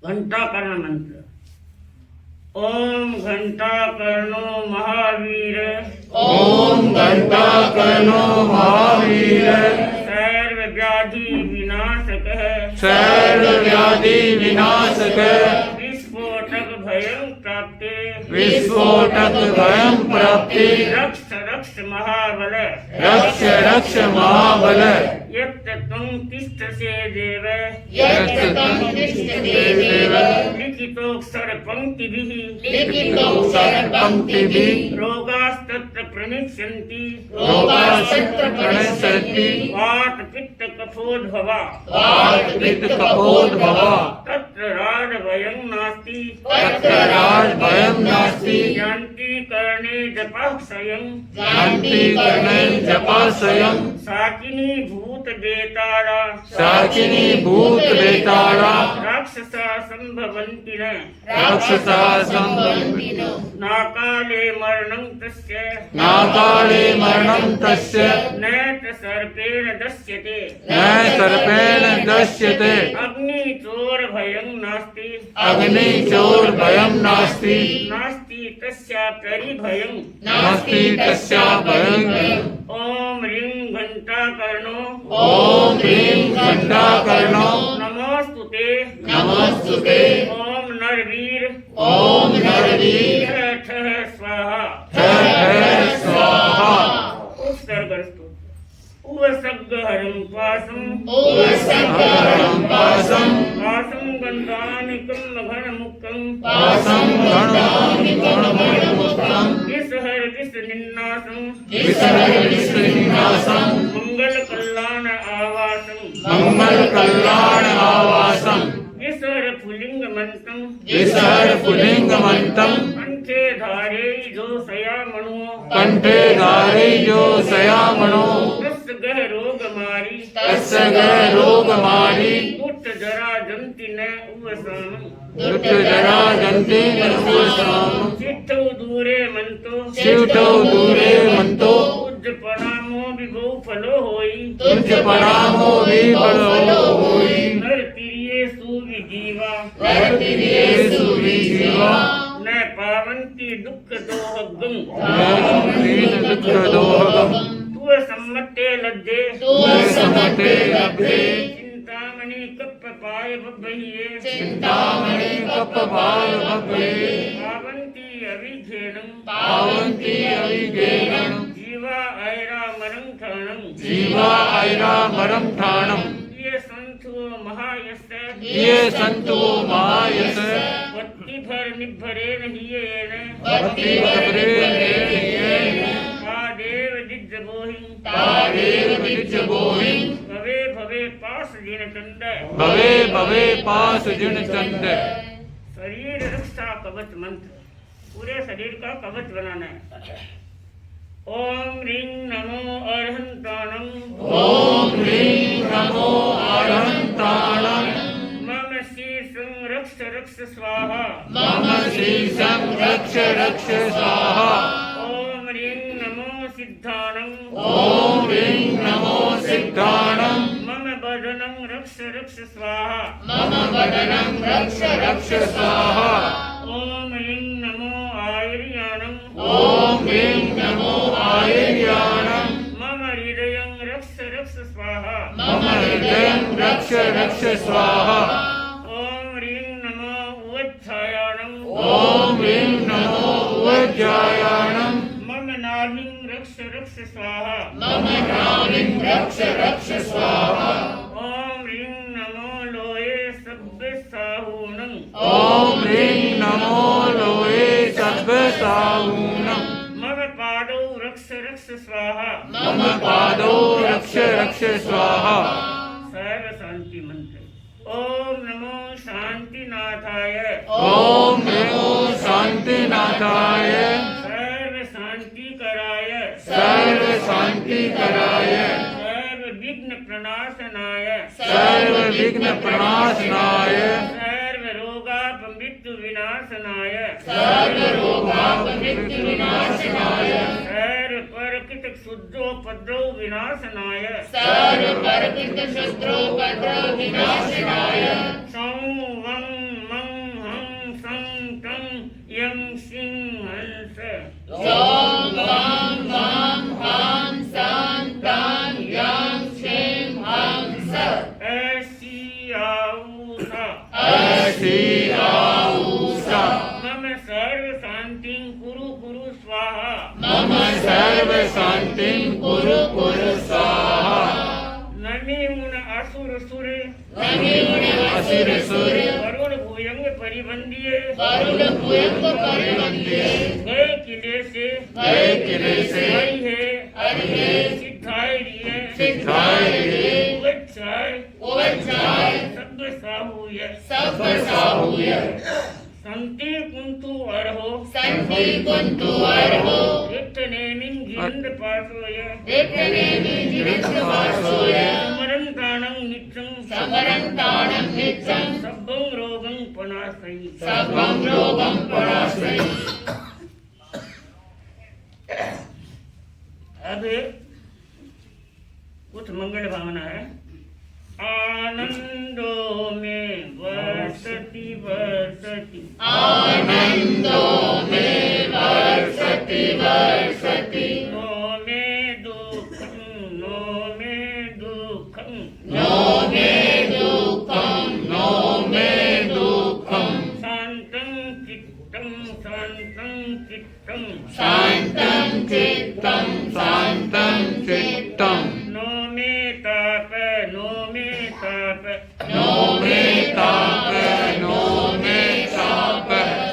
घंटाकर्ण मंत्र। ओम घंटाकर्णो महावीर, ओम घंटाकर्णो महावीर, सर्व व्याधि विनाशकः, सर्व व्याधि विनाशकः, विस्फोटक भयं प्राप्ते, विस्फोटक भयं प्राप्ते, रक्ष रक्ष महाबल, रक्ष रक्ष महाबल, यत् त्वं तिष्ठसे देव, यत् त्वं तिष्ठसे देव, लिखितोऽक्षर पंक्तिभिः, लिखितोऽक्षर पंक्तिभिः, रोगास्तत्र प्रणश्यन्ति, रोगास्तत्र प्रणश्यन्ति, वात पित्त कफोद्भवा, वात पित्त कफोद्भवा, तत्र राजभयं नास्ति, तत्र राजभयं नास्ति, यान्ति कर्णे जपाक्षयं, यान्ति कर्णे जपाशयं, साकिनी भूत बेतारा, साकिनी भूत बेतारा, राक्षसा संभवन्ति न, राक्षसा संभवन्ति न, नाकाले मरणं तस्य, नाकाले मरणं तस्य, न च सर्पेण दस्यते, न सर्पेण दस्यते, अग्निचोर भयं नास्ति, अग्निचोर भयं नास्ति, नास्ति तस्यापरि भयं, नास्ति तस्यापरि भयम्। ओम ह्रीं घंटाकर्णो, ओम ह्रीं घंटाकर्णो, नमोस्तुते, नमोस्तुते, ओम नरवीर, ओम नरवीर, ठः स्वाहा, ठः स्वाहा, उत्सर्गस्तु। उवसग्गहरं पासं, उवसग्गहरं पासं, पासं गन्धानिकं घनमुक्तं, पासं गन्धानिकं घनमुक्तं, विसहर विसनिन्नासं, विसहर विसनिन्नासं, मंगल कल्याण आवासं, मंगल कल्याण आवासं, विसहर पुलिंग मंतं, विसहर पुलिंग मंतं, कंठे धारे जो सयामणो, कंठे धारे जो सयामणो, तस्य गह रोग मारी, तस्य गह रोग मारी, उठ जरा जंति न उवसाम, दुष्ट जरा जंती न उपसाम, चित्त दूरे मंतो शिवतो दूरे मंतो तुझ प्रणामो विभो फलो होई तुझ प्रणामो विफलो होई नर तिरिये सुविजीवा येसु विजीवा न पावंती दुख दोहगम दीन दुख दोहगम तू सम्मते लज्जे समते लभे चिंतामणि कप पाय बहिये चिंतामणि कपपाल भवे पावंती अविघेनं पावन्ति अविगेणं जीवा ऐरा मरंथानं जीवा ऐरा मरम ठाणम ये संतो महायस ये संतो महायस वत्ति भर निभरे नहियेन भक्ति भरे येन देव दिज बोहि तादेव निज बोहि भवे भवे पास जिन चंद भवे भवे पास जिन चंद शरीर रक्षा कवच मंत्र पूरे शरीर का कवच बनाना है। ओम ह्रीं नमो अर्हंताणं ओम ह्रीं नमो अरहंताणं मम शीर्षं रक्ष रक्ष स्वाहा मम शीर्षं रक्ष रक्ष स्वाहा ओम ह्रीं नमो सिद्धाणं ओम ह्रीं नमो सिद्धाणं मम बदनं रक्ष रक्ष स्वाहा मम वदनं रक्ष रक्ष स्वाहा ओम ह्रीं नमो आयुर्याणं ओम ह्रीं नमो आयुर्याणं मम हृदयं रक्ष रक्ष स्वाहा मम हृदयं रक्ष रक्ष स्वाहा ओम ह्रीं नमो उवच्छायाणं ओम ह्रीं नमो उज्जायाणं मम नाभिं रक्ष रक्ष स्वाहा मम नाभिं रक्ष रक्ष स्वाहा ओम ह्रीं नमो लोये सब्बे साहूणं ओम ह्रीं नमो लोये सर्वसाहूणं मम पादौ रक्ष रक्ष स्वाहा मम पादौ रक्ष रक्ष स्वाहा सर्व शांति मंत्र। ओम नमो शांतिनाथाय ओम नमो शांतिनाथाय सर्व शांति कराय सर्व शांतिकराय सर्व विघ्न प्रणाशनाय सर्व विघ्न प्रणाशनाय सर्व रोगापमृत्यु विनाशनाय सर्व रोगापमृत्यु विनाशनाय सर्व परकित शुद्धोपद्रव विनाशनाय सर्व परकित शत्रुपद्रव विनाशनाय सं वं मं हं सं तं यं सिं हंस ओम वां वां हां सां तां यां क्षें हंस ऐसी आऊषा ऐसी आऊषा मम सर्व शांतिं कुरु कुरु स्वाहा मम सर्व शांतिं कुरु कुरु स्वाहा नमी मुन असुर सुर असुर सुर वरुण भूयंग परिबंधिये वरुण भुयंग परिवंदिये गए किले से गए किले से हरि है सिद्धाय रिये सिद्धाय रिये उवच्छाय सब साहूय सब साहूय संति कुंतु अरहो संति कुंतु अरहो नित्यनेमिं जिनंद पासोय नित्यनेमि जिनंद वासोय समरंताणं नित्यं समरंताणं नित्यं सब्बं रोगं पनासयि सर्वं रोगं पराश्रयि अब कुछ मंगल भावना है। आनंदो में वर्षति वर्षति आनंदो में वर्षति वर्षति नो में दुःखं नो में दुःखं नो मे दुःखं नो मे दुःखं शान्तं चित्तं शान्तं चित्तं शान्तं चित्तं शान्तं चित्तं नो मे ताप नो मे ताप नो मे ताप नो मे ताप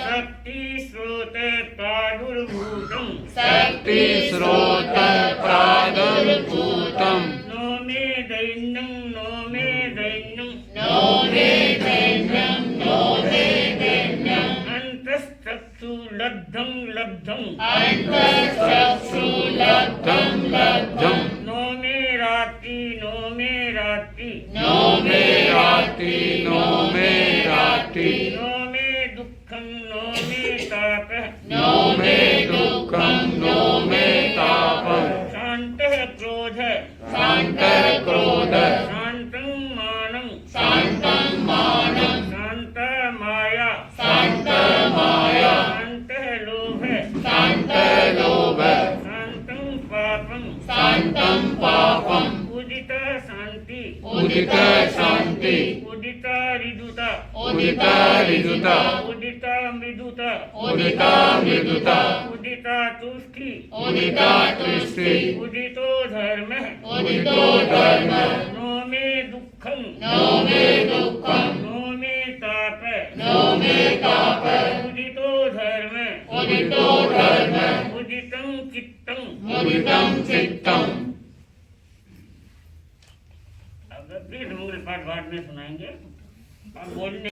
शक्ति स्रोत प्रादुर्भूतं शक्ति स्रोत प्रादुर्भूतं नो मे दैन्यं नो मे दैन्यं नो मे दैन्यं नो मे दैन्यं अन्तश्चक्षु लब्धं लब्धं अन्तश्चक्षु लब्धं लब्धं नो मे रात्रि नो मे रात्रि नो मे रात्रि नो मे रात्रि नो मे दुःखं नो मे ताप नो मे उदित शांति उदिता ऋदुता उदिता ऋजुता उदिता मृदुता उदिता मृदुता उदिता तुष्टि उदिता तुष्टि उदितो धर्म उदितो धर्म नो मे दुःखं नो मे दुःखं नो मे ताप नो मे ताप उदितो धर्म उदितो धर्म उदितं चित्तं उदितं चित्तम्। अब प्लीज मंगल पाठ बाद में सुनाएंगे। आप बोलने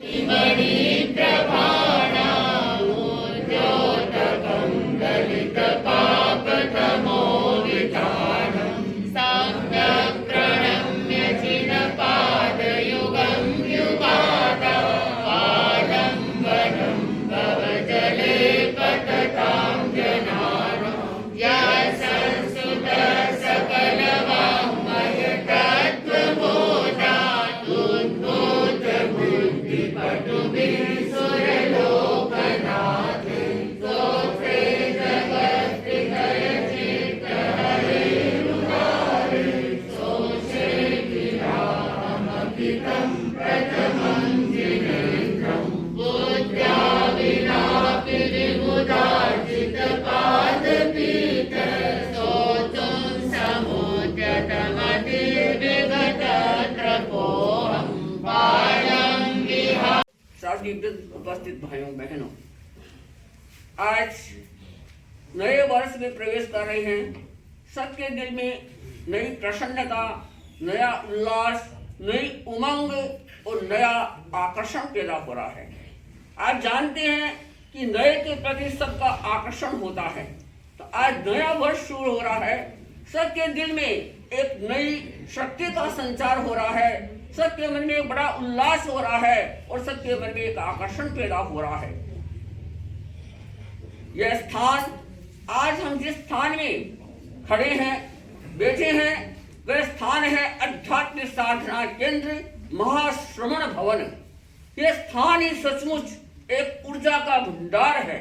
उपस्थित भाइयों बहनों, आज नए वर्ष में प्रवेश कर रहे हैं। सबके दिल में नई प्रसन्नता, नया उल्लास, नई उमंग और नया आकर्षण पैदा हो रहा है। आप जानते हैं कि नए के प्रति सबका आकर्षण होता है। तो आज नया वर्ष शुरू हो रहा है, सबके दिल में एक नई शक्ति का संचार हो रहा है, सबके मन में एक बड़ा उल्लास हो रहा है और सबके मन में एक आकर्षण पैदा हो रहा है। यह स्थान, आज हम जिस स्थान में खड़े हैं, बैठे हैं, वह स्थान है आध्यात्मिक साधना केंद्र महाश्रवण भवन। यह स्थान ही सचमुच एक ऊर्जा का भंडार है।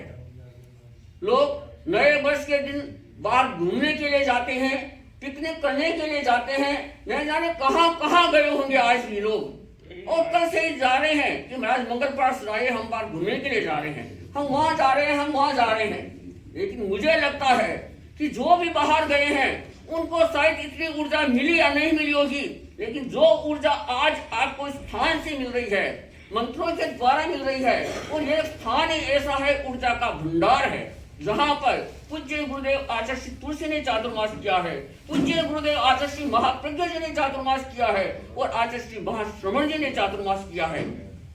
लोग नए वर्ष के दिन बाहर घूमने के लिए जाते हैं, पिकनिक करने के लिए जाते हैं, नहीं जाने कहां कहां गए होंगे आज भी लोग, और कल से ही जा रहे हैं कि महाराज मंगल पाठ सुनाइए, हम बाहर घूमने के लिए जा रहे हैं, हम वहां जा रहे हैं, हम वहां जा रहे हैं। लेकिन मुझे लगता है कि जो भी बाहर गए हैं उनको शायद इतनी ऊर्जा मिली या नहीं मिली होगी, लेकिन जो ऊर्जा आज आपको इस स्थान से मिल रही है, मंत्रों के द्वारा मिल रही है, और यह स्थान ही ऐसा है, ऊर्जा का भंडार है, जहाँ पर पूज्य गुरुदेव आचार्य श्री तुलसी ने चातुर्मास किया है, पूज्य गुरुदेव आचार्य श्री महाप्रज्ञ जी ने चातुर्मास किया है और आचार्य श्री महाश्रवण जी ने चातुर्मास किया है।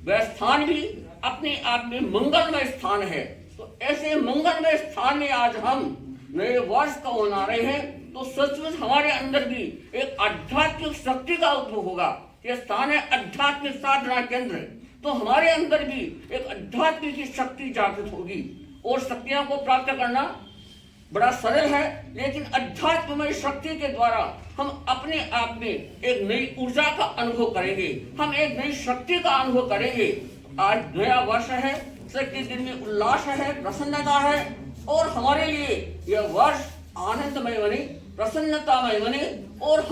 वह स्थान भी अपने आप में मंगलमय स्थान है। तो ऐसे मंगलमय स्थान में आज हम नए वर्ष का मना रहे हैं, तो सचमुच हमारे अंदर भी एक आध्यात्मिक शक्ति का उद्भव होगा। यह स्थान है आध्यात्मिक साधना केंद्र, तो हमारे अंदर भी एक आध्यात्मिक शक्ति जागृत होगी। और शक्तियों को प्राप्त करना बड़ा सरल है, लेकिन अध्यात्ममय शक्ति के द्वारा हम अपने आप में एक नई ऊर्जा का अनुभव करेंगे, हम एक नई शक्ति का अनुभव करेंगे। आज नया वर्ष है, सबके दिल में उल्लास है, प्रसन्नता है, और हमारे लिए यह वर्ष आनंदमय बने, प्रसन्नतामय बने। और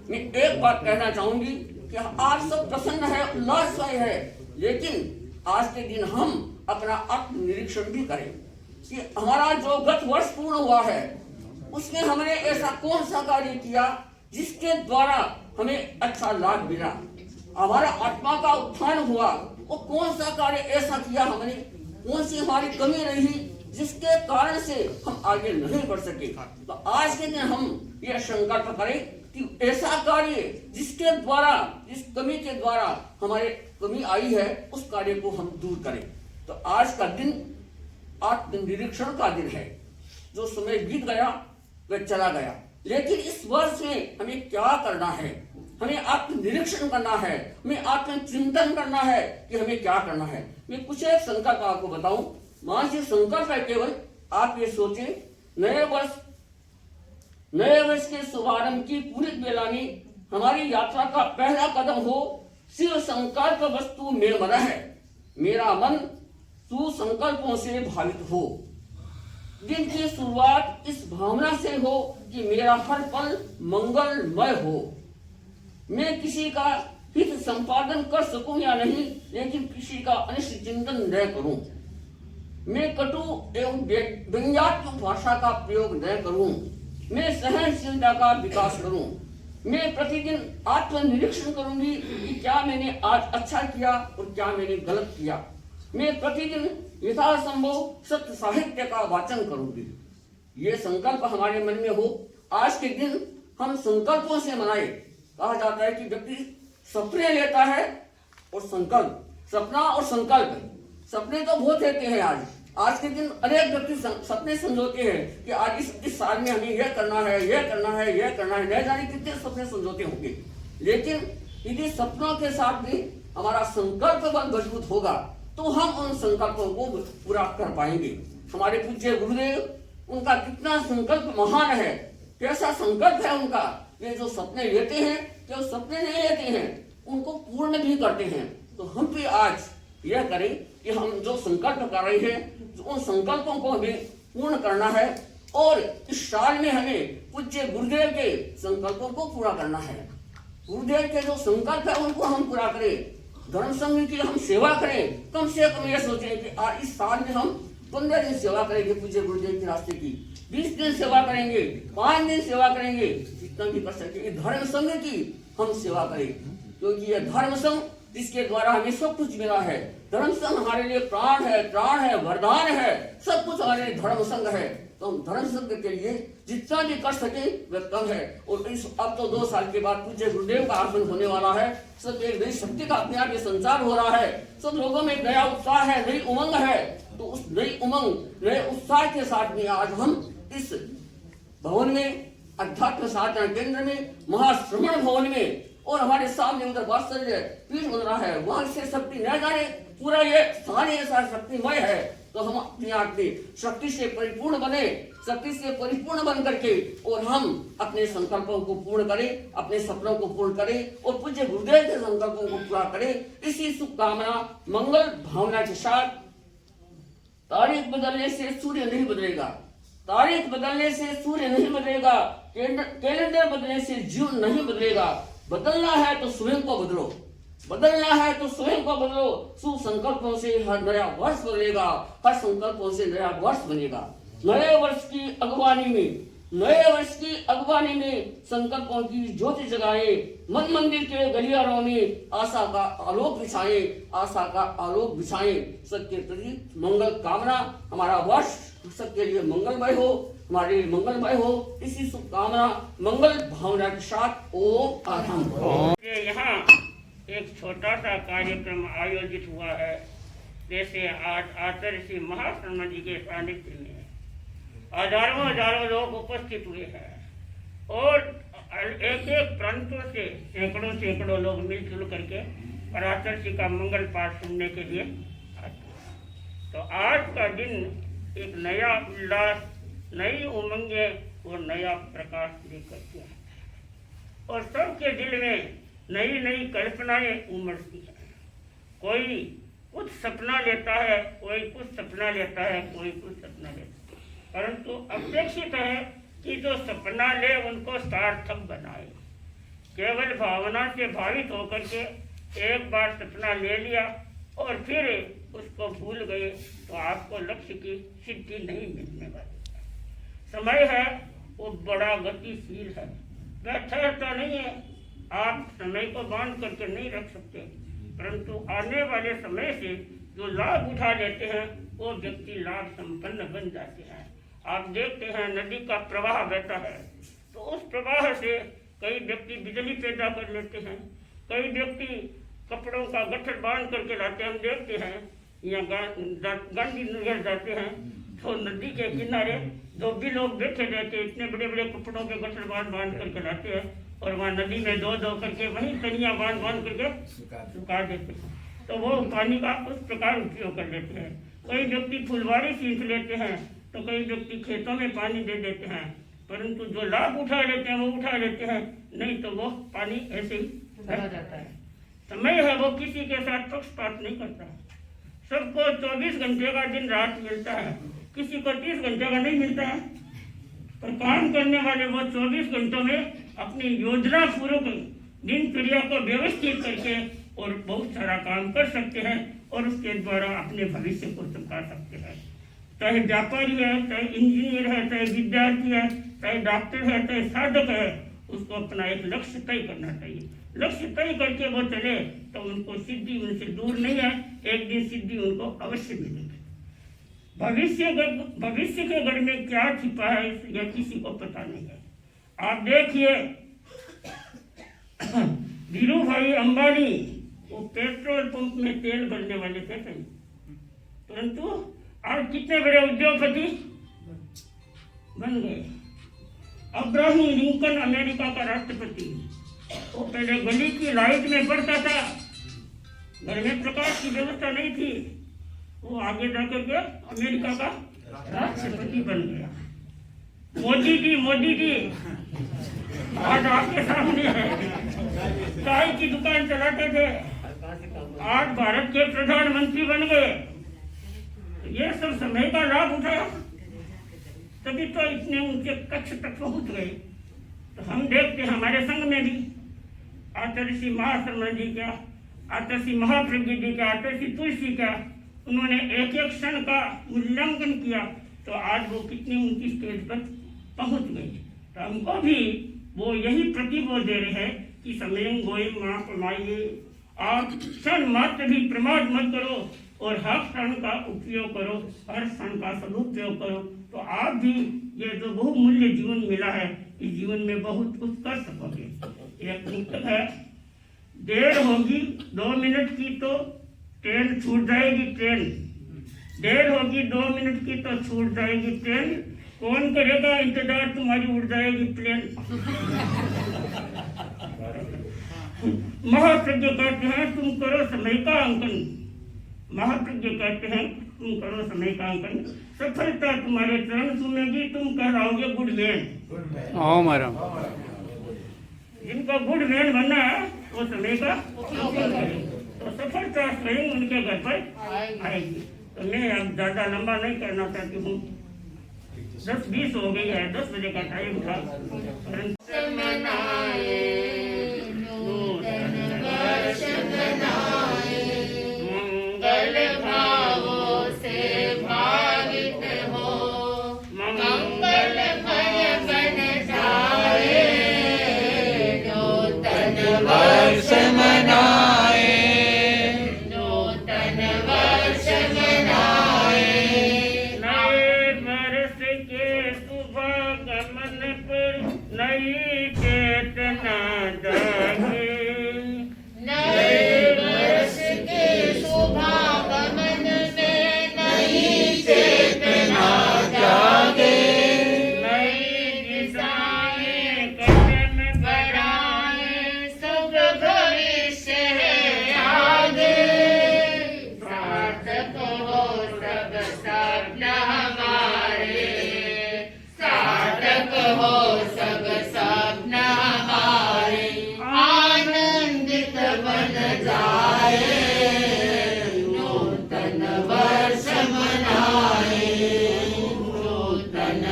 मैं एक बात कहना चाहूंगी कि आप सब प्रसन्न है, उल्लासमय है, लेकिन आज के दिन हम अपना आत्म निरीक्षण भी करें कि हमारा जो गत वर्ष पूर्ण हुआ है उसमें हमने ऐसा कौन सा कार्य किया जिसके द्वारा हमें अच्छा लाभ मिला, हमारा आत्मा का उत्थान हुआ, वो कौन सा कार्य ऐसा किया हमने, कौन सी हमारी कमी रही जिसके कारण से हम आगे नहीं बढ़ सके। तो आज के दिन हम यह संकल्प करें कि ऐसा कार्य जिसके द्वारा, जिस कमी के द्वारा हमारे कमी आई है, उस कार्य को हम दूर करें। तो आज का दिन आत्मनिरीक्षण का दिन है। जो समय बीत गया वह चला गया, लेकिन इस वर्ष में हमें क्या करना है, हमें आत्मनिरीक्षण करना है, हमें आत्मचिंतन करना है कि हमें क्या करना है। मैं कुछ एक संकल्प आपको बताऊं। मानसिक संकल्प है केवल, आप ये सोचें, नए वर्ष के शुभारंभ की पूरी बेला में हमारी यात्रा का पहला कदम हो शिव संकल्प वस्तु में मन है, मेरा मन सुसंकल्पों से भावित हो। दिन की शुरुआत इस भावना से हो कि मेरा हर पल मंगलमय हो। मैं किसी का हित संपादन कर सकूं या नहीं, लेकिन किसी का अनिष्ट चिंतन न करूं। मैं कटु एवं व्यंग्यात्मक भाषा का प्रयोग न करूं। मैं सहनशीलता का विकास करूं। मैं प्रतिदिन आत्मनिरीक्षण करूंगी कि क्या मैंने आज अच्छा किया और क्या मैंने गलत किया। मैं प्रतिदिन यथासंभव सत्य साहित्य का वाचन करूंगी। ये संकल्प हमारे मन में हो। आज के दिन हम संकल्पों से मनाए। कहा जाता है कि व्यक्ति सपने लेता है और संकल्प, सपना और संकल्प, सपने तो बहुत रहते हैं। आज के दिन अनेक व्यक्ति सपने संजोते हैं कि आज इस साल में हमें यह करना है, यह करना है, यह करना है, न जाने कितने सपने संजोते होंगे। लेकिन यदि सपनों के साथ भी हमारा संकल्प बल मजबूत होगा तो हम उन संकल्पों को पूरा कर पाएंगे। हमारे पूज्य गुरुदेव, उनका कितना संकल्प महान है, कैसा संकल्प है उनका। ये जो सपने लेते हैं, जो सपने नहीं लेते हैं, उनको पूर्ण भी करते हैं। तो हम भी आज यह करें कि हम जो संकल्प कर रहे हैं, उन संकल्पों को हमें पूर्ण करना है और इस साल में हमें पूज्य गुरुदेव के संकल्पों को पूरा करना है। गुरुदेव के जो संकल्प है उनको हम पूरा करें। धर्म संघ की हम सेवा करें। कम से कम यह सोचें कि आज इस साल में हम 15 दिन सेवा करेंगे पूज्य गुरुदेव के रास्ते की, 20 दिन सेवा करेंगे, 5 दिन सेवा करेंगे, जितना भी कर सके धर्म संघ की हम सेवा करें। क्योंकि यह धर्म संघ, इसके द्वारा हमें सब कुछ मिला है। धर्म संघ हमारे लिए प्राण है, वरदान है, सब कुछ हमारे लिए धर्म संघ है। तो हम धर्म संघ के लिए जितना भी कर सके वह कम है। और इस अब तो 2 साल के बाद पूज्य गुरुदेव का आगमन होने वाला है। सब एक नई शक्ति का अपने आप संचार हो रहा है। सब लोगों में नया उत्साह है, नई उमंग है। तो उस नई उमंग, नए उत्साह के साथ में आज हम इस भवन में, अध्यात्म साधना केंद्र में, महाश्रमण भवन में, और हमारे सामने उधर वात्सल्य पीठ बन रहा है, वहां से शक्ति न जाने पूरा ये स्थान ऐसा शक्तिमय है। तो हम अपने आप में शक्ति से परिपूर्ण बने, शक्ति से परिपूर्ण बन करके और हम अपने संकल्पों को पूर्ण करें, अपने सपनों को पूर्ण करें और पूज्य गुरुदेव के संकल्पों को पूरा करें। इसी शुभकामना, मंगल भावना के साथ। तारीख बदलने से सूर्य नहीं बदलेगा, तारीख बदलने से सूर्य नहीं बदलेगा, कैलेंडर बदलने से जीवन नहीं बदलेगा। बदलना है तो स्वयं को बदलो, बदलना है तो स्वयं को बदलो। शुभ संकल्पों से हर नया वर्ष बदलेगा, हर संकल्पों से नया वर्ष बनेगा। नए वर्ष की अगवानी में, नए वर्ष की अगवानी में संकल्पों की ज्योति जगाए, मन मंदिर के गलियारों में आशा का आलोक बिछाए, आशा का आलोक बिछाए। सबके प्रति मंगल कामना। हमारा वर्ष सबके लिए मंगलमय हो, हमारे लिए मंगलमय हो। इसी शुभकामना, मंगल भावना के साथ ओम आरंभ। यहाँ एक छोटा सा कार्यक्रम आयोजित हुआ है। जैसे आज आचार्य श्री महाश्रमण जी के सानिध्य में हजारों लोग उपस्थित हुए हैं और एक प्रांतों से सैकड़ों लोग मिलजुल करके और आचार्य जी का मंगल पाठ सुनने के लिए आते हैं। तो आज का दिन एक नया उल्लास, नई उमंगे और नया प्रकाश लेकर के और सबके दिल में नई नई कल्पनाएं उमड़ती हैं। कोई कुछ सपना लेता है, कोई कुछ सपना लेता है, कोई कुछ सपना लेता है। परंतु अपेक्षित है कि जो सपना ले उनको सार्थक बनाए। केवल भावना से भावित होकर के एक बार सपना ले लिया और फिर उसको भूल गए तो आपको लक्ष्य की सिद्धि नहीं मिलने वाली। समय है वो बड़ा गतिशील है, वह ठहरता नहीं है। आप समय को बांध करके नहीं रख सकते, परंतु आने वाले समय से जो लाभ उठा लेते हैं वो व्यक्ति लाभ संपन्न बन जाते हैं। आप देखते हैं नदी का प्रवाह बहता है तो उस प्रवाह से कई व्यक्ति बिजली पैदा कर लेते हैं, कई व्यक्ति कपड़ों का गट्ठर बांध करके लाते हैं। हम देखते हैं यहाँ गांधी नगर जाते हैं तो नदी के किनारे जो भी लोग बैठे रहते हैं, इतने बड़े बड़े कपड़ों के गट्ठर बांध करके लाते हैं और वहाँ नदी में दो करके वहीं तनिया बांध करके सुखा देते हैं। तो वो पानी का उस प्रकार उपयोग कर लेते हैं। कई व्यक्ति फुलवारी सींच लेते हैं तो कई व्यक्ति खेतों में पानी दे देते हैं, परंतु जो लाभ उठा लेते हैं वो उठा लेते हैं, नहीं तो वो पानी ऐसे ही रह जाता है। समय है वो किसी के साथ पक्षपात नहीं करता। सबको 24 घंटे का दिन रात मिलता है, किसी को 30 घंटे का नहीं मिलता है। पर काम करने वाले वो 24 घंटों में अपनी योजना पूर्वक दिनचर्या को व्यवस्थित करके और बहुत सारा काम कर सकते हैं और उसके द्वारा अपने भविष्य को चमका सकते हैं। चाहे व्यापारी है, चाहे इंजीनियर है, चाहे विद्यार्थी है, चाहे डॉक्टर है, चाहे साधक है, उसको अपना एक लक्ष्य तय करना चाहिए। लक्ष्य तय करके वो चले तो उनको सिद्धि उनसे दूर नहीं है, एक दिन सिद्धि उनको अवश्य मिलेगी। भविष्य के घर में क्या छिपा है यह किसी को पता नहीं है। आप देखिए धीरू भाई अंबानी वो पेट्रोल पंप में तेल भरने वाले थे, परंतु आज कितने बड़े उद्योगपति बन गए। अब्राहम लिंकन अमेरिका का राष्ट्रपति, वो पहले गली की लाइट में पढ़ता था, घर में प्रकाश की व्यवस्था नहीं थी, वो आगे जाकर के अमेरिका का राष्ट्रपति बन गया। मोदी जी आज आपके सामने है, चाय की दुकान चलाते थे, आज भारत के प्रधानमंत्री बन गए। ये सब समय का लाभ उठाया, तभी तो इतने उनके कक्ष तक पहुंच गए। तो हम देखते हैं हमारे संघ में भी आचार्य श्री महाशर्मा जी का, आचार्य श्री महाप्रज्ञ जी का, आचार्य श्री तुलसी का, उन्होंने एक एक क्षण का मूल्यांकन किया, तो आज वो कितनी ऊंची स्टेज पर पहुंच गए। तो हमको भी वो यही प्रतिबोध दे रहे हैं कि समय गोई माँ कमाइए, आप क्षण मात्र भी प्रमाद मत करो और हर क्षण का उपयोग करो, हर क्षण का सदुपयोग करो, तो आप भी ये जो बहुमूल्य जीवन मिला है इस जीवन में बहुत कुछ कर सकोगे। एक पुस्तक है, देर होगी 2 मिनट की तो ट्रेन छूट जाएगी, ट्रेन देर होगी 2 मिनट की तो छूट जाएगी ट्रेन, कौन करेगा इंतजार तुम्हारी उड़ जाएगी प्लेन। महाप्रज्ञ कहते हैं तुम करो समय का अंकन, महाप्रज्ञ कहते हैं तुम करो समय का अंकन, सफलता तुम्हारे चरण चूमेगी, तुम कहलाओगे गुड मैन। जिनको गुड मैन बनना है वो समय का अंकन करे तो सफलता स्वयं उनके घर पर आएगी। तो मैं अब ज्यादा लंबा नहीं करना चाहती हूँ, 10:20 हो गई है, 10 बजे का टाइम था। मंगल भावों से भावित हो, मंगल फल बन जाए, नूतन वर्ष मनाए, नूतन वर्ष मनाए, नए वर्ष के शुभागमन पर नई चेतना जागे, नए वर्ष के शुभागमन में नई चेतना जागे, नई दिशाएं कदम बढ़ाए, शुभ भविष्य है आगे, सार्थक हो सब सपना हमारे, सार्थक हो सब सपना हमारे, आनंदित बन जाए, नूतन वर्ष मनाए, नूतन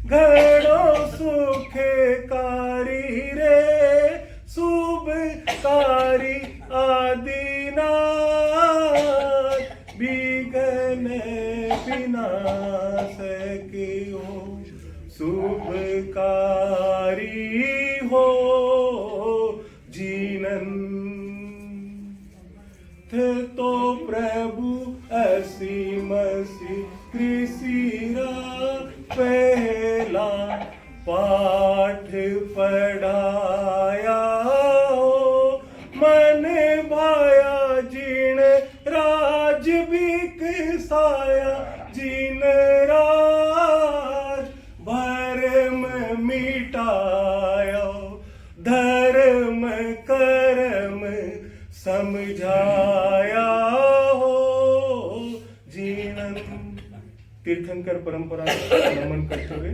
घड़ो सुखकारी रे शुभकारी आदिनाथ, विघ्न विनाश की हो शुभकारी हो जीवन, थे तो प्रभु असीम सी कृषिरा पहला पाठ पढ़ाया हो, मन भाया जिन राज बिकसाया, जिन राज भरम मिटाया, धर्म कर्म समझाया हो जीवन। तीर्थंकर परंपरा नमन करते हुए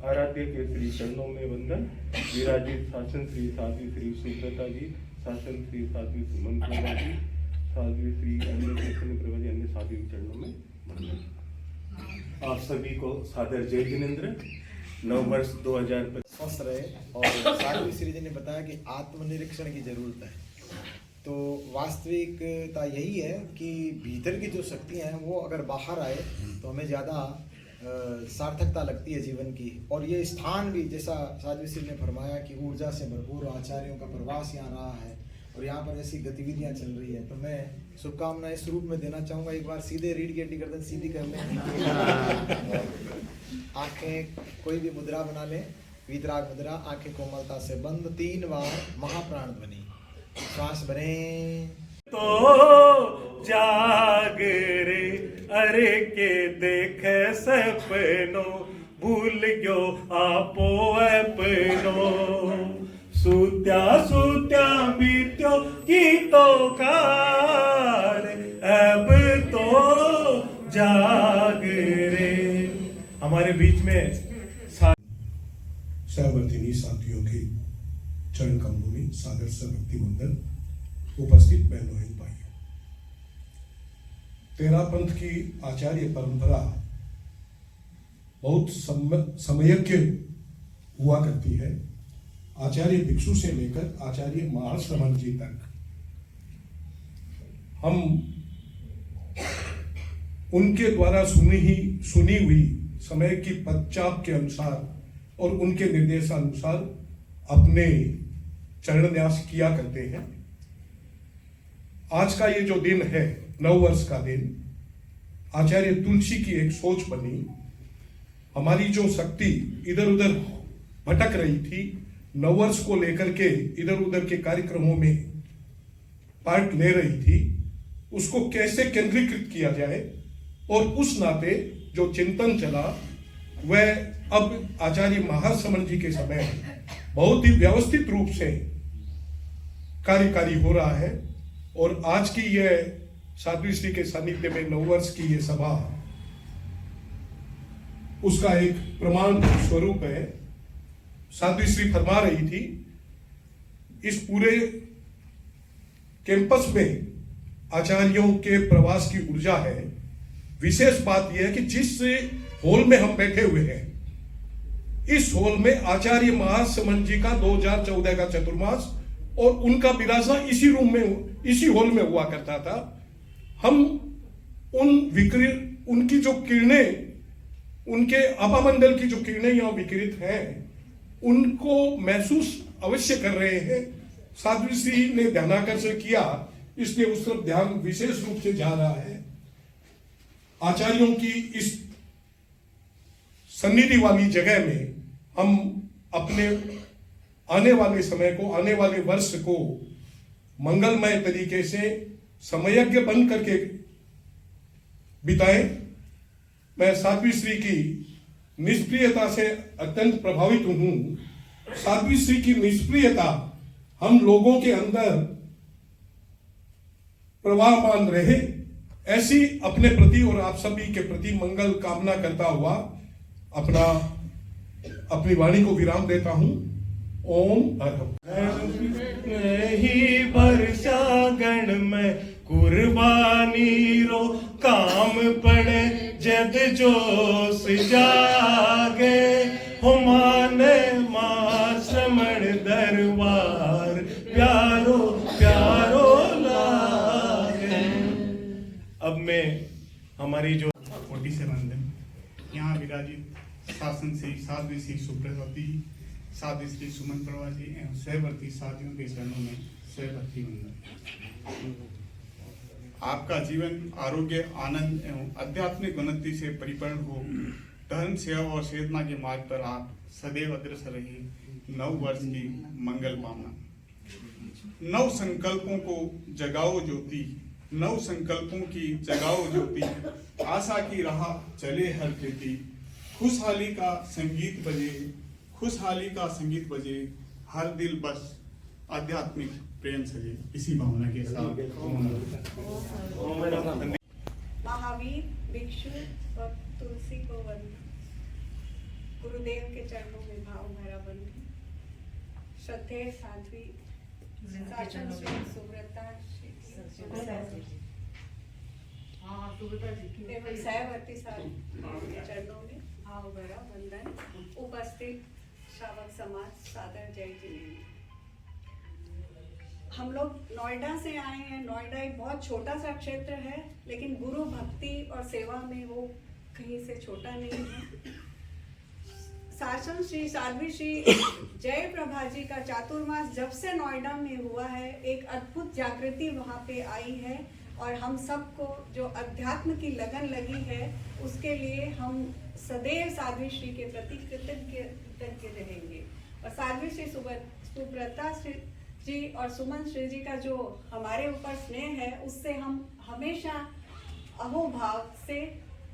आराध्य के श्री चरणों में वंदन। विराजित शासन श्री साध्वी श्री सुब्रता जी, शासन श्री साध्वी सुमन प्रभा जी, साध्वी श्री अन्य प्रभा जी, अन्य साध्वी चरणों में वंदन। आप सभी को सादर जय जिनेन्द्र। नववर्ष 2025 स्वस्थ रहे। और साध्वी श्री जी ने बताया कि आत्मनिरीक्षण की जरूरत है। तो वास्तविकता यही है कि भीतर की जो शक्तियाँ हैं वो अगर बाहर आए तो हमें ज़्यादा सार्थकता लगती है जीवन की। और ये स्थान भी जैसा साध्वी श्री ने फरमाया कि ऊर्जा से भरपूर आचार्यों का प्रवास यहाँ रहा है और यहाँ पर ऐसी गतिविधियाँ चल रही है। तो मैं शुभकामनाएं इस रूप में देना चाहूँगा। एक बार सीधे रीढ़ की हड्डी गर्दन सीधी कर लें, आंखें कोई भी मुद्रा बना लें, वीतराग मुद्रा, आंखें कोमलता से बंद, 3 बार महाप्राण ध्वनि, श्वास भरें। तो जाग रे अरे के देख सपनो, भूल गयो आपो अपनो, सूत्या सूत्या बीत्यो की तो कार, अब तो जाग रे। हमारे बीच में सहवर्तिनी साथियों के चरण कमलों में सादर सा भक्ति वंदन। उपस्थित बहनों एवं भाइयों, तेरा पंथ की आचार्य परंपरा बहुत समयज्ञ हुआ करती है। आचार्य भिक्षु से लेकर आचार्य महाश्रमण जी तक हम उनके द्वारा सुनी हुई समय की पदचाप के अनुसार और उनके निर्देशानुसार अपने चरण न्यास किया करते हैं। आज का ये जो दिन है, नववर्ष का दिन, आचार्य तुलसी की एक सोच बनी। हमारी जो शक्ति इधर उधर भटक रही थी, नववर्ष को लेकर के इधर उधर के कार्यक्रमों में पार्ट ले रही थी, उसको कैसे केंद्रीकृत किया जाए। और उस नाते जो चिंतन चला वह अब आचार्य महाश्रमण जी के समय बहुत ही व्यवस्थित रूप से कार्यकारी हो रहा है। और आज की यह साध्वी श्री के सानिध्य में नववर्ष की यह सभा उसका एक प्रमाण स्वरूप है। साध्वी श्री फरमा रही थी, इस पूरे कैंपस में आचार्यों के प्रवास की ऊर्जा है। विशेष बात यह है कि जिस हॉल में हम बैठे हुए हैं, इस हॉल में आचार्य महाश्रमण जी का 2014 का चतुर्मास और उनका विरासना इसी रूम में, इसी हॉल में हुआ करता था। हम उनकी जो किरणें, उनके आभामंडल की जो किरणें यहाँ विकिरित हैं, उनको महसूस अवश्य कर रहे हैं। साध्वी श्री ने ध्यानाकर्षण किया, इसलिए उस तरफ ध्यान विशेष रूप से जा रहा है। आचार्यों की इस सन्निधि वाली जगह में हम अपने आने वाले समय को, आने वाले वर्ष को मंगलमय तरीके से समयज्ञ बन करके बिताएं। मैं साध्वी श्री की निष्क्रियता से अत्यंत प्रभावित हूं। साध्वी श्री की निष्क्रियता हम लोगों के अंदर प्रवाहमान रहे, ऐसी अपने प्रति और आप सभी के प्रति मंगल कामना करता हुआ अपनी वाणी को विराम देता हूं। ओम ही वर्षा गण में कुर्बानी रो, काम पड़े जद जोश जागे, हुमाने मां श्रमण दरबार, प्यारो प्यारो लागे। अब मैं हमारी जो 47 यहाँ विराजित शासन श्री साध्वी श्री सुब्रतवती, साध्वी श्री सुमन प्रवासी एवं सहवर्ती साथियों के चरणों में सहवर्ती वंदन। आपका जीवन आरोग्य, आनंद एवं आध्यात्मिक उन्नति से परिपूर्ण हो। धर्म, सेवा और चेतना के मार्ग पर आप सदैव अग्रसर रहे। नव वर्ष की मंगल कामना। नव संकल्पों को जगाओ ज्योति, नव संकल्पों की जगाओ ज्योति, आशा की राह चले हर कृति, खुशहाली का संगीत बजे, खुशहाली का संगीत बजे, हर दिल बस आध्यात्मिक प्रेम सजे। इसी भावना के साथ महावीर भिक्षु और तुलसी को वंदन। गुरुदेव के चरणों में भाव भरा बंधन। श्रद्धेय साध्वी साचन श्री सुब्रता एवं सहवर्ती साध्वी के चरणों में भाव भरा वंदन। उपस्थित उपस्थित श्रावक समाज सादर जय जिनेन्द्र। हम लोग नोएडा से आए हैं। नोएडा एक बहुत छोटा सा क्षेत्र है, लेकिन गुरु भक्ति और सेवा में वो कहीं से छोटा नहीं है। शासन श्री साध्वी श्री जय प्रभा जी का चातुर्मास जब से नोएडा में हुआ है, एक अद्भुत जागृति वहाँ पे आई है और हम सबको जो अध्यात्म की लगन लगी है उसके लिए हम सदैव साध्वी श्री के प्रति कृतज्ञ रहेंगे। और साध्वी श्री सुब्रता श्री जी और सुमन श्री जी का जो हमारे ऊपर स्नेह है उससे हम हमेशा अहोभाव से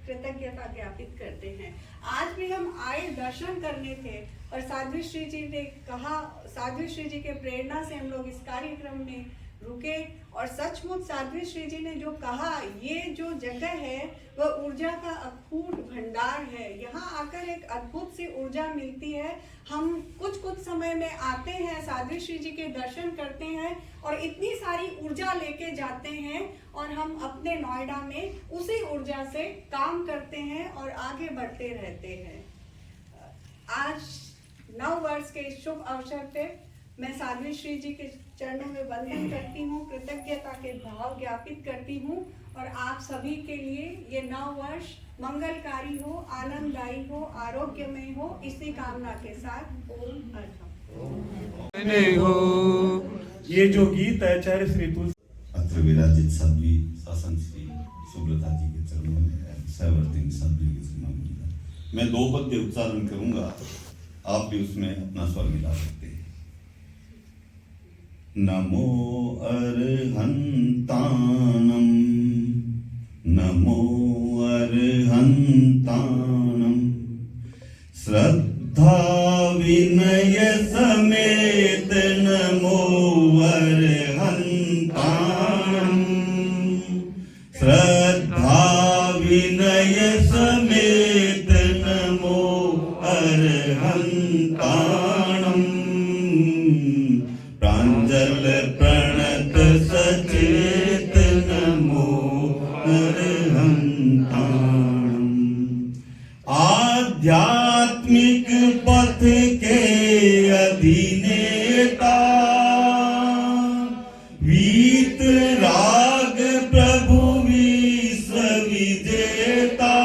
कृतज्ञता ज्ञापित करते हैं। आज भी हम आए दर्शन करने थे और साध्वी श्री जी ने कहा, साध्वी श्री जी के प्रेरणा से हम लोग इस कार्यक्रम में रुके और सचमुच साध्वी श्री जी ने जो कहा, ये जो जगह है वह ऊर्जा का अखूट भंडार है। यहाँ आकर एक अद्भुत सी ऊर्जा मिलती है। हम कुछ समय में आते हैं, साध्वी श्री जी के दर्शन करते हैं और इतनी सारी ऊर्जा लेके जाते हैं और हम अपने नोएडा में उसी ऊर्जा से काम करते हैं और आगे बढ़ते रहते हैं। आज नव वर्ष के इस शुभ अवसर पे मैं साध्वी श्री जी के चरणों में वंदन करती हूँ, कृतज्ञता के भाव ज्ञापित करती हूँ और आप सभी के लिए ये नव वर्ष मंगलकारी हो, आनंददायी हो, आरोग्यमय हो, इसी कामना के साथ ओम अर्घम। ये जो गीत आचार्य श्री तुलसी अत्र विराजित साध्वी शासन श्री सुब्रता जी के चरणों में सहवर्ती साध्वी के चरणों में मैं 2 पद्य उच्चारण करूंगा, आप भी उसमें अपना स्वर मिला सकते हैं। नमो अर्हन्तानम, नमो अर्हन्तानम, श्रद्धा विनय समेत नमो अर्हन्तानम, श्रद्धा विनय समेत नमो अर्हन्तानम, प्राञ्जल प्रणत सचेत नमो अर्हन्तानम, आध्यात्मिक पथ के अधिनेता, वीत राग प्रभु विश्व विजेता,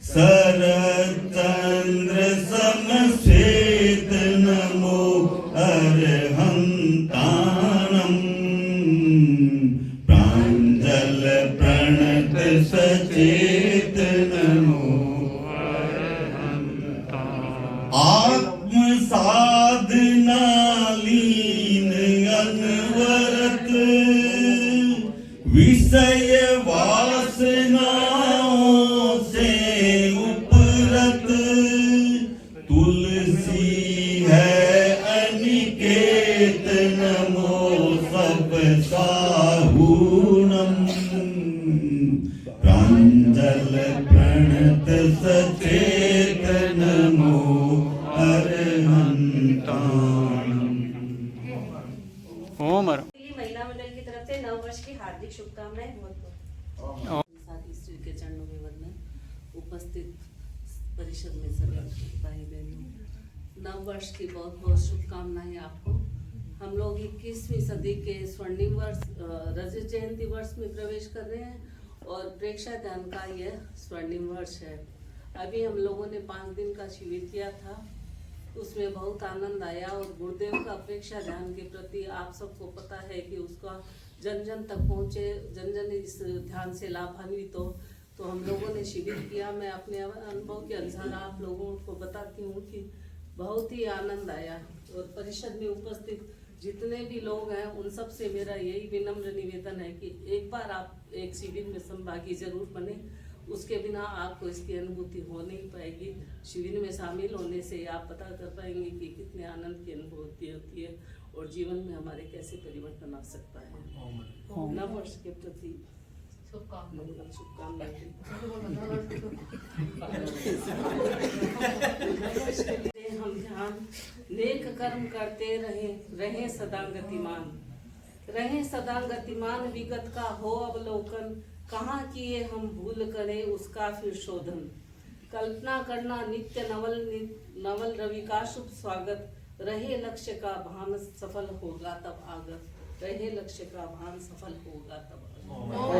शरद चंद्र समश्वेत नमो अर्हन्तानम, प्राञ्जल प्रणत सचेत नमो आत्म साधना लीन अनवरत, विषय वासनाओं से उपरत, तुलसी है अनिकेत नमो सब साहूणम, प्राञ्जल प्रणत सचेत नमो अर्हन्तानम। महिला मंडल की तरफ से नव वर्ष की हार्दिक शुभकामनाएं। बहुत साथ स्त्री के चरणों में वंदन। उपस्थित परिषद में सभी भाई बहनों, नव वर्ष की बहुत बहुत शुभकामनाएं आपको। हम लोग 21वीं सदी के स्वर्णिम वर्ष रजत जयंती वर्ष में प्रवेश कर रहे हैं और प्रेक्षा ध्यान का यह स्वर्णिम वर्ष है। अभी हम लोगों ने 5 दिन का शिविर किया था, उसमें बहुत आनंद आया और गुरुदेव का प्रेक्षा ध्यान के प्रति आप सबको पता है कि उसका जन जन तक पहुँचे, जन जन इस ध्यान से लाभान्वित हो। तो हम लोगों ने शिविर किया। मैं अपने अनुभव के अनुसार आप लोगों को बताती हूँ कि बहुत ही आनंद आया और परिषद में उपस्थित जितने भी लोग हैं उन सब से मेरा यही विनम्र निवेदन है कि एक बार आप एक शिविर में संभागी जरूर बने। उसके बिना आपको इसकी अनुभूति हो नहीं पाएगी। शिविर में शामिल होने से आप पता कर पाएंगे कि कितने आनंद की अनुभूति होती है और जीवन में हमारे कैसे परिवर्तन आ सकता है। नव वर्ष के प्रति शुभकामनाएं। हम ध्यान नेक कर्म करते रहें सदा गतिमान, रहें सदा गतिमान, विगत का हो अवलोकन, कहाँ किए हम भूल करें उसका फिर शोधन, कल्पना करना नित्य नवल रवि का शुभ स्वागत, रहे लक्ष्य का भान सफल होगा तब आगत, रहे लक्ष्य का भान सफल होगा तब आगत।